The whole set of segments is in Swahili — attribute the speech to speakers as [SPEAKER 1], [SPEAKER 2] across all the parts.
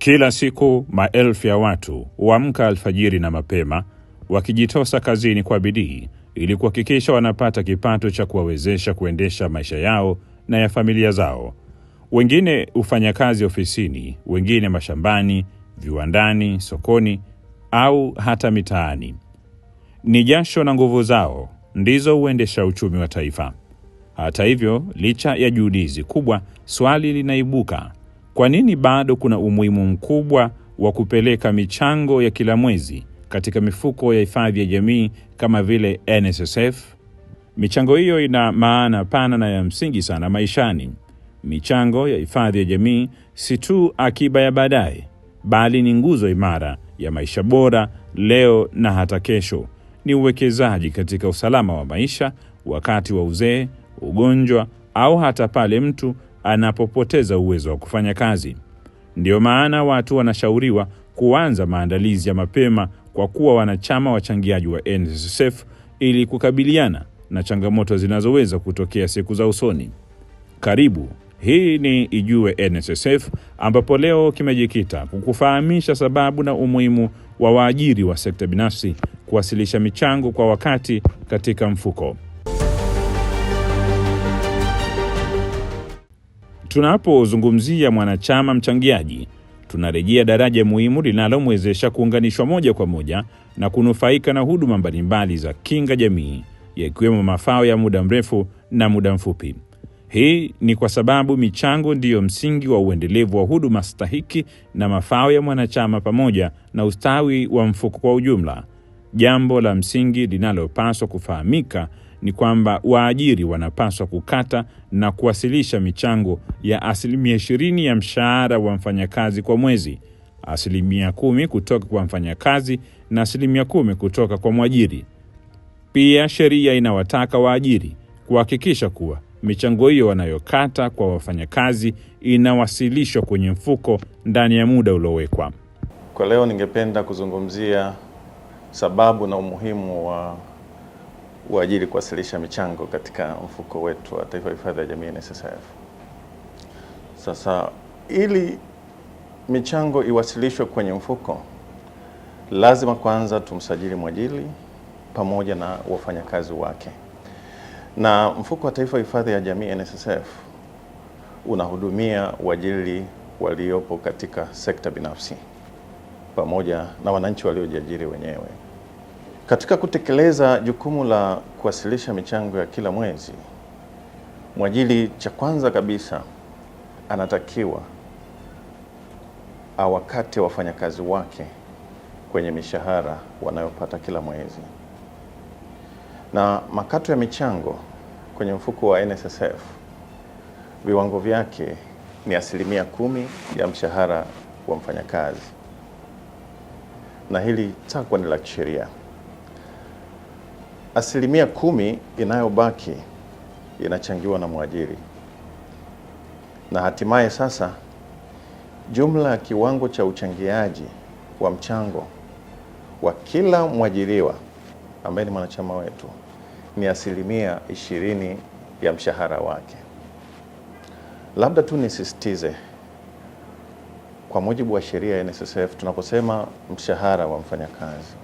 [SPEAKER 1] Kila siku maelfu ya watu huamka alfajiri na mapema wakijitosa kazini kwa bidii ili kuhakikisha wanapata kipato cha kuwawezesha kuendesha maisha yao na ya familia zao. Wengine hufanya kazi ofisini, wengine mashambani, viwandani, sokoni au hata mitaani. Ni jasho na nguvu zao ndizo huendesha uchumi wa taifa. Hata hivyo, licha ya juhudi hizi kubwa, swali linaibuka: kwa nini bado kuna umuhimu mkubwa wa kupeleka michango ya kila mwezi katika mifuko ya hifadhi ya jamii kama vile NSSF? Michango hiyo ina maana pana na ya msingi sana maishani. Michango ya hifadhi ya jamii si tu akiba ya baadaye, bali ni nguzo imara ya maisha bora leo na hata kesho. Ni uwekezaji katika usalama wa maisha wakati wa uzee, ugonjwa au hata pale mtu anapopoteza uwezo wa kufanya kazi. Ndio maana watu wanashauriwa kuanza maandalizi ya mapema kwa kuwa wanachama wachangiaji wa NSSF ili kukabiliana na changamoto zinazoweza kutokea siku za usoni. Karibu, hii ni Ijue NSSF, ambapo leo kimejikita kukufahamisha sababu na umuhimu wa waajiri wa sekta binafsi kuwasilisha michango kwa wakati katika mfuko. Tunapozungumzia mwanachama mchangiaji, tunarejea daraja muhimu linalomwezesha kuunganishwa moja kwa moja na kunufaika na huduma mbalimbali za kinga jamii, yakiwemo mafao ya muda mrefu na muda mfupi. Hii ni kwa sababu michango ndiyo msingi wa uendelevu wa huduma stahiki na mafao ya mwanachama pamoja na ustawi wa mfuko kwa ujumla. Jambo la msingi linalopaswa kufahamika ni kwamba waajiri wanapaswa kukata na kuwasilisha michango ya 20% ya mshahara wa mfanyakazi kwa mwezi, 10% kutoka kwa mfanyakazi na 10% kutoka kwa mwajiri. Pia sheria inawataka waajiri kuhakikisha kuwa michango hiyo wanayokata kwa wafanyakazi inawasilishwa kwenye mfuko ndani ya muda uliowekwa.
[SPEAKER 2] Kwa leo ningependa kuzungumzia sababu na umuhimu wa uajiri kuwasilisha michango katika mfuko wetu wa Taifa Hifadhi ya Jamii NSSF. Sasa ili michango iwasilishwe kwenye mfuko, lazima kwanza tumsajili mwajiri pamoja na wafanyakazi wake. Na mfuko wa Taifa Hifadhi ya Jamii NSSF unahudumia waajiri waliopo katika sekta binafsi pamoja na wananchi waliojiajiri wenyewe. Katika kutekeleza jukumu la kuwasilisha michango ya kila mwezi, mwajiri cha kwanza kabisa anatakiwa awakate wafanyakazi wake kwenye mishahara wanayopata kila mwezi. Na makato ya michango kwenye mfuko wa NSSF, viwango vyake ni 10% ya mshahara wa mfanyakazi, na hili takwa ni la kisheria. 10% inayobaki inachangiwa na mwajiri, na hatimaye sasa jumla ya kiwango cha uchangiaji wa mchango wa kila mwajiriwa ambaye ni mwanachama wetu ni 20% ya mshahara wake. Labda tu nisisitize, kwa mujibu wa sheria ya NSSF tunaposema mshahara wa mfanyakazi,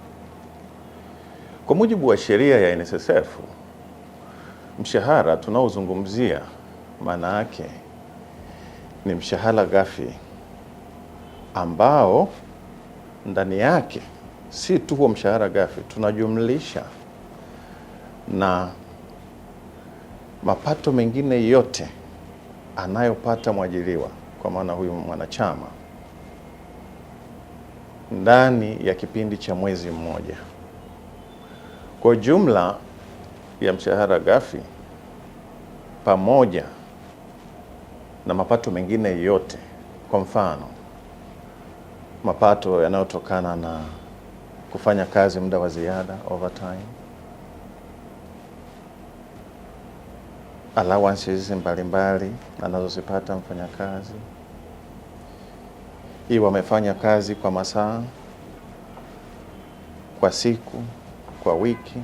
[SPEAKER 2] kwa mujibu wa sheria ya NSSF, mshahara tunaozungumzia maana yake ni mshahara ghafi ambao ndani yake si tu huo mshahara ghafi, tunajumlisha na mapato mengine yote anayopata mwajiriwa, kwa maana huyu mwanachama, ndani ya kipindi cha mwezi mmoja. Kwa jumla ya mshahara ghafi pamoja na mapato mengine yote, kwa mfano mapato yanayotokana na kufanya kazi muda wa ziada, overtime, allowances mbalimbali anazozipata mfanyakazi, hii wamefanya kazi kwa masaa, kwa siku, kwa wiki,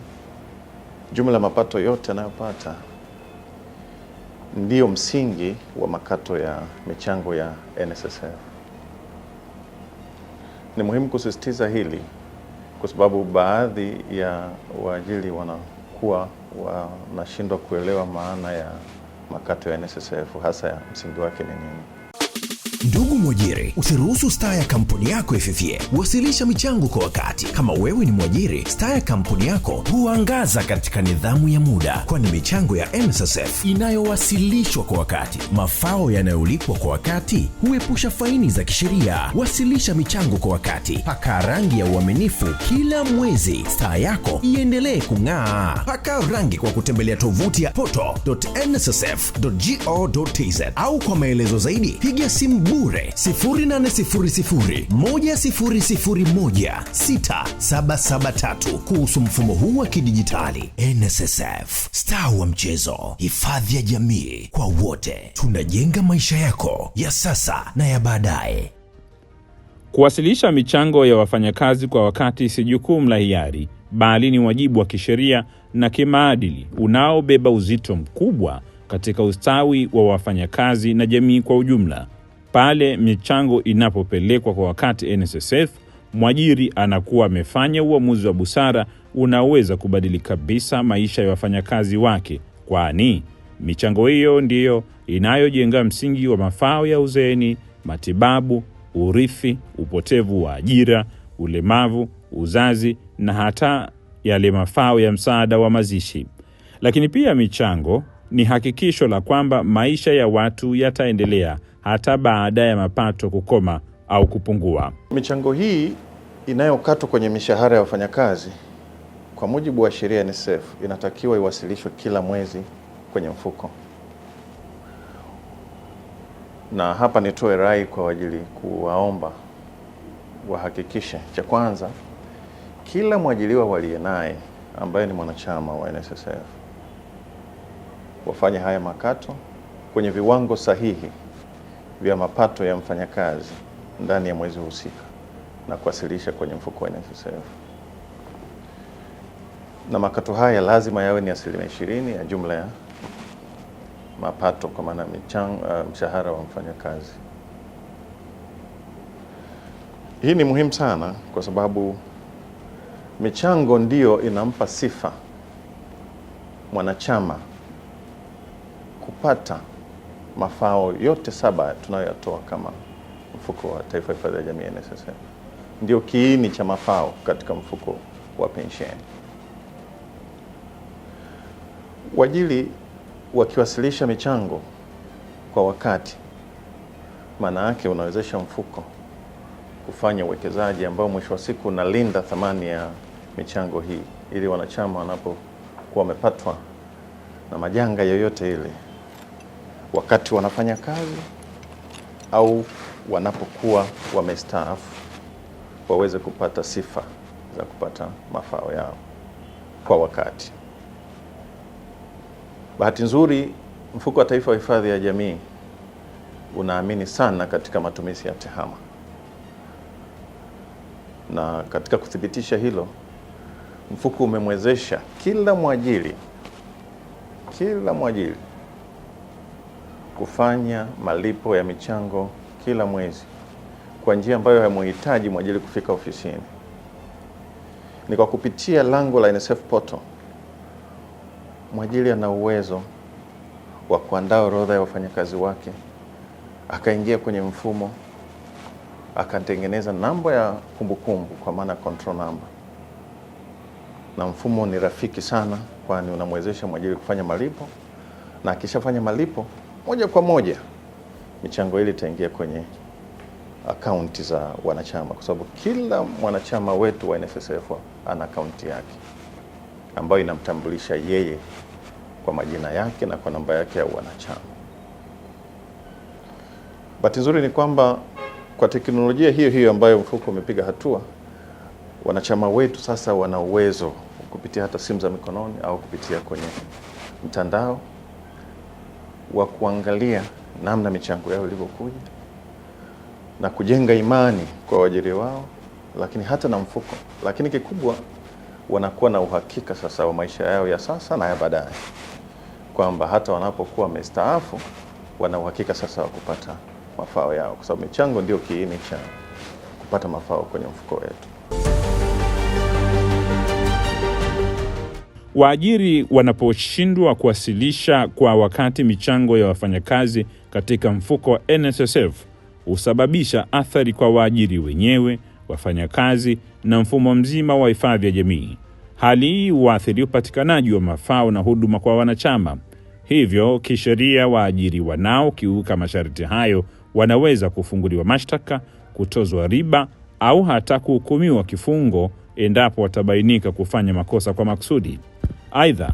[SPEAKER 2] jumla mapato yote anayopata ndiyo msingi wa makato ya michango ya NSSF. Ni muhimu kusisitiza hili kwa sababu baadhi ya waajiri wanakuwa wanashindwa kuelewa maana ya makato ya NSSF, hasa ya msingi wake ni nini.
[SPEAKER 3] Ndugu mwajiri, usiruhusu staa ya kampuni yako ififie. Wasilisha michango kwa wakati. Kama wewe ni mwajiri, staa ya kampuni yako huangaza katika nidhamu ya muda, kwani michango ya NSSF inayowasilishwa kwa wakati, mafao yanayolipwa kwa wakati, huepusha faini za kisheria. Wasilisha michango kwa wakati. Paka rangi ya uaminifu kila mwezi, staa yako iendelee kung'aa. Paka rangi kwa kutembelea tovuti ya poto.nssf.go.tz au kwa maelezo zaidi piga simu bure 080010016773 kuhusu mfumo huu wa kidijitali. NSSF, staa wa mchezo, hifadhi ya jamii kwa wote. Tunajenga maisha yako ya sasa na ya baadaye.
[SPEAKER 1] Kuwasilisha michango ya wafanyakazi kwa wakati si jukumu la hiari, bali ni wajibu wa kisheria na kimaadili unaobeba uzito mkubwa katika ustawi wa wafanyakazi na jamii kwa ujumla. Pale michango inapopelekwa kwa wakati NSSF, mwajiri anakuwa amefanya uamuzi wa busara unaoweza kubadili kabisa maisha ya wafanyakazi wake, kwani michango hiyo ndiyo inayojenga msingi wa mafao ya uzeeni, matibabu, urithi, upotevu wa ajira, ulemavu, uzazi na hata yale mafao ya msaada wa mazishi. Lakini pia michango ni hakikisho la kwamba maisha ya watu yataendelea hata baada ya mapato kukoma au kupungua.
[SPEAKER 2] Michango hii inayokatwa kwenye mishahara ya wafanyakazi kwa mujibu wa sheria ya NSSF inatakiwa iwasilishwe kila mwezi kwenye mfuko. Na hapa nitoe rai kwa waajiri kuwaomba wahakikishe, cha kwanza, kila mwajiriwa waliye naye ambaye ni mwanachama wa NSSF wafanye haya makato kwenye viwango sahihi vya mapato ya mfanyakazi ndani ya mwezi husika na kuwasilisha kwenye mfuko wa NSSF. Na makato haya lazima yawe ni 20% ya jumla ya mapato, kwa maana mshahara wa mfanyakazi. Hii ni muhimu sana kwa sababu michango ndiyo inampa sifa mwanachama kupata mafao yote 7 tunayoyatoa kama mfuko wa taifa wa hifadhi ya jamii NSSF. Ndio kiini cha mafao katika mfuko wa pensheni. Waajiri wakiwasilisha michango kwa wakati, maana yake unawezesha mfuko kufanya uwekezaji ambao mwisho wa siku unalinda thamani ya michango hii, ili wanachama wanapokuwa wamepatwa na majanga yoyote ile wakati wanafanya kazi au wanapokuwa wamestaafu waweze kupata sifa za kupata mafao yao kwa wakati. Bahati nzuri mfuko wa taifa wa hifadhi ya jamii unaamini sana katika matumizi ya tehama, na katika kuthibitisha hilo mfuko umemwezesha kila mwajiri kufanya malipo ya michango kila mwezi kwa njia ambayo haimhitaji mwajiri kufika ofisini. Ni kwa kupitia lango la NSSF Portal, mwajiri ana uwezo wa kuandaa orodha ya wafanyakazi wake, akaingia kwenye mfumo, akatengeneza namba ya kumbukumbu kwa maana control number. Na mfumo ni rafiki sana, kwani unamwezesha mwajiri kufanya malipo, na akishafanya malipo moja kwa moja michango ile itaingia kwenye akaunti za wanachama, kwa sababu kila mwanachama wetu wa NSSF ana akaunti yake ambayo inamtambulisha yeye kwa majina yake na kwa namba yake ya wanachama. Bahati nzuri ni kwamba kwa teknolojia hiyo ambayo mfuko umepiga hatua, wanachama wetu sasa wana uwezo kupitia hata simu za mikononi au kupitia kwenye mtandao wa kuangalia namna michango yao ilivyokuja na kujenga imani kwa waajiri wao, lakini hata na mfuko. Lakini kikubwa, wanakuwa na uhakika sasa wa maisha yao ya sasa na ya baadaye, kwamba hata wanapokuwa wamestaafu wana uhakika sasa wa kupata mafao yao, kwa sababu michango ndio kiini cha kupata mafao kwenye mfuko wetu.
[SPEAKER 1] Waajiri wanaposhindwa kuwasilisha kwa wakati michango ya wafanyakazi katika mfuko wa NSSF, husababisha athari kwa waajiri wenyewe, wafanyakazi na mfumo mzima wa hifadhi ya jamii. Hali hii huathiri upatikanaji wa mafao na huduma kwa wanachama. Hivyo, kisheria, waajiri wanaokiuka masharti hayo wanaweza kufunguliwa mashtaka, kutozwa riba au hata kuhukumiwa kifungo endapo watabainika kufanya makosa kwa makusudi. Aidha,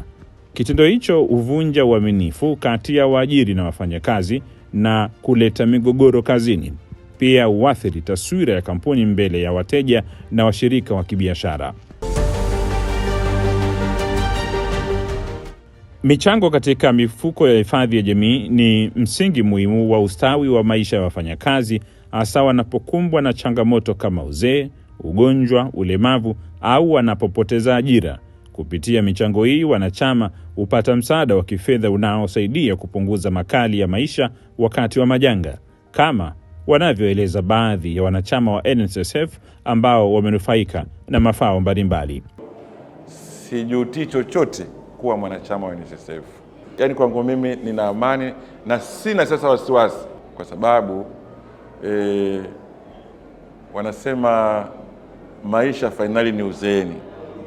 [SPEAKER 1] kitendo hicho huvunja uaminifu kati ya waajiri na wafanyakazi na kuleta migogoro kazini. Pia huathiri taswira ya kampuni mbele ya wateja na washirika wa kibiashara. Michango katika mifuko ya hifadhi ya jamii ni msingi muhimu wa ustawi wa maisha ya wafanyakazi, hasa wanapokumbwa na changamoto kama uzee, ugonjwa, ulemavu au wanapopoteza ajira. Kupitia michango hii, wanachama hupata msaada wa kifedha unaosaidia kupunguza makali ya maisha wakati wa majanga, kama wanavyoeleza baadhi ya wanachama wa NSSF ambao wamenufaika na mafao mbalimbali.
[SPEAKER 4] Sijuti chochote kuwa mwanachama wa NSSF. Yaani kwangu mimi nina amani na sina sasa wasiwasi, kwa sababu wanasema maisha finali ni uzeeni.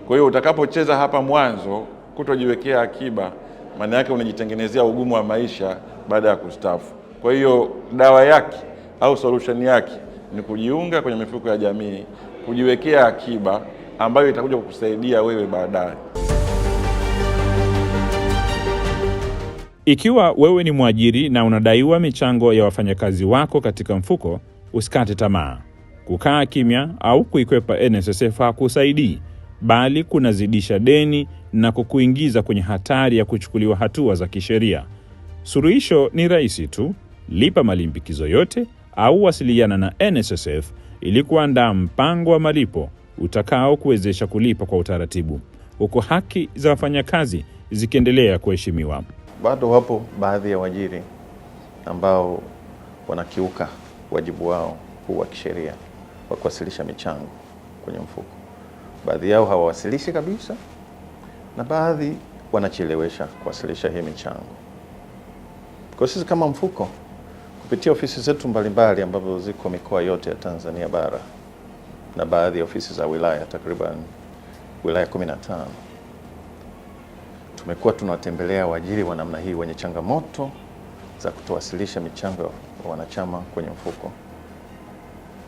[SPEAKER 4] Kwa hiyo utakapocheza hapa mwanzo kutojiwekea akiba, maana yake unajitengenezea ugumu wa maisha baada ya kustaafu. Kwa hiyo dawa yake au solution yake ni kujiunga kwenye mifuko ya jamii, kujiwekea akiba ambayo itakuja kukusaidia wewe baadaye.
[SPEAKER 1] Ikiwa wewe ni mwajiri na unadaiwa michango ya wafanyakazi wako katika mfuko, usikate tamaa. Kukaa kimya au kuikwepa NSSF hakusaidii, bali kunazidisha deni na kukuingiza kwenye hatari ya kuchukuliwa hatua za kisheria. Suluhisho ni rahisi tu: lipa malimbikizo yote au wasiliana na NSSF ili kuandaa mpango wa malipo utakao kuwezesha kulipa kwa utaratibu, huku haki za wafanyakazi zikiendelea kuheshimiwa.
[SPEAKER 2] Bado wapo baadhi ya waajiri ambao wanakiuka wajibu wao huu wa kisheria wa kuwasilisha michango kwenye mfuko. Baadhi yao hawawasilishi kabisa na baadhi wanachelewesha kuwasilisha hii michango. Kwa sisi kama mfuko, kupitia ofisi zetu mbalimbali ambazo ziko mikoa yote ya Tanzania bara na baadhi ya ofisi za wilaya, takriban wilaya 15, tumekuwa tunawatembelea waajiri wa namna hii wenye changamoto za kutowasilisha michango ya wanachama kwenye mfuko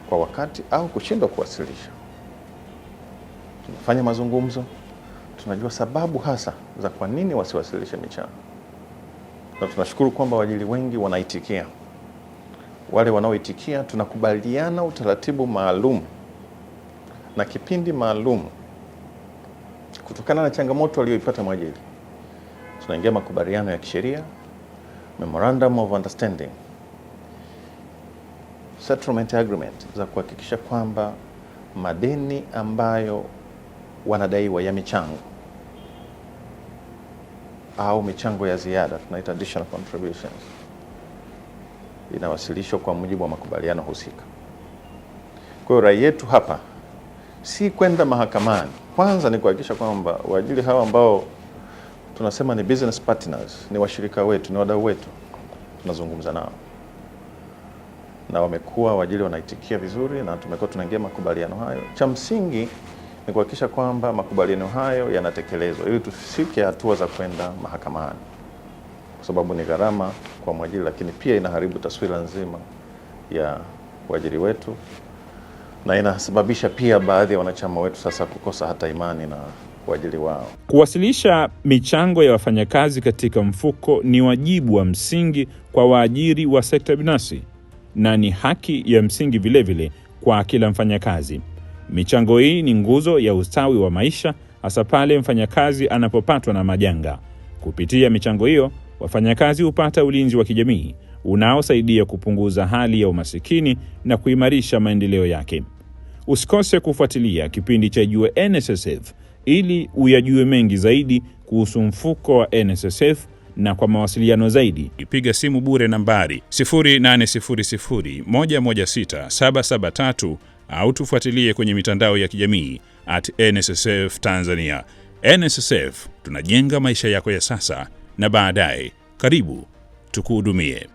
[SPEAKER 2] kwa wakati au kushindwa kuwasilisha. Tunafanya mazungumzo, tunajua sababu hasa za kwa nini wasiwasilishe michango, na tunashukuru kwamba waajiri wengi wanaitikia. Wale wanaoitikia, tunakubaliana utaratibu maalum na kipindi maalum kutokana na changamoto aliyoipata mwajiri. Tunaingia makubaliano ya kisheria, memorandum of understanding, settlement agreement, za kuhakikisha kwamba madeni ambayo wanadaiwa ya michango au michango ya ziada, tunaita additional contributions, inawasilishwa kwa mujibu wa makubaliano husika. Kwa hiyo rai yetu hapa si kwenda mahakamani. Kwanza ni kuhakikisha kwamba waajiri hawa ambao tunasema ni business partners, ni washirika wetu, ni wadau wetu, tunazungumza nao na wamekuwa waajiri wanaitikia vizuri na tumekuwa tunaingia makubaliano hayo. Cha msingi ni kuhakikisha kwamba makubaliano hayo yanatekelezwa ili tusifike hatua za kwenda mahakamani, kwa sababu ni gharama kwa mwajiri, lakini pia inaharibu taswira nzima ya waajiri wetu na inasababisha pia baadhi ya wanachama wetu sasa kukosa hata imani na waajiri wao.
[SPEAKER 1] Kuwasilisha michango ya wafanyakazi katika mfuko ni wajibu wa msingi kwa waajiri wa sekta binafsi na ni haki ya msingi vilevile kwa kila mfanyakazi. Michango hii ni nguzo ya ustawi wa maisha, hasa pale mfanyakazi anapopatwa na majanga. Kupitia michango hiyo, wafanyakazi hupata ulinzi wa kijamii unaosaidia kupunguza hali ya umasikini na kuimarisha maendeleo yake. Usikose kufuatilia kipindi cha Jua NSSF ili uyajue mengi zaidi kuhusu mfuko wa NSSF Na kwa mawasiliano zaidi, piga simu bure nambari 0800116773 au tufuatilie kwenye mitandao ya kijamii @NSSF Tanzania. NSSF, tunajenga maisha yako ya sasa na baadaye. Karibu tukuhudumie.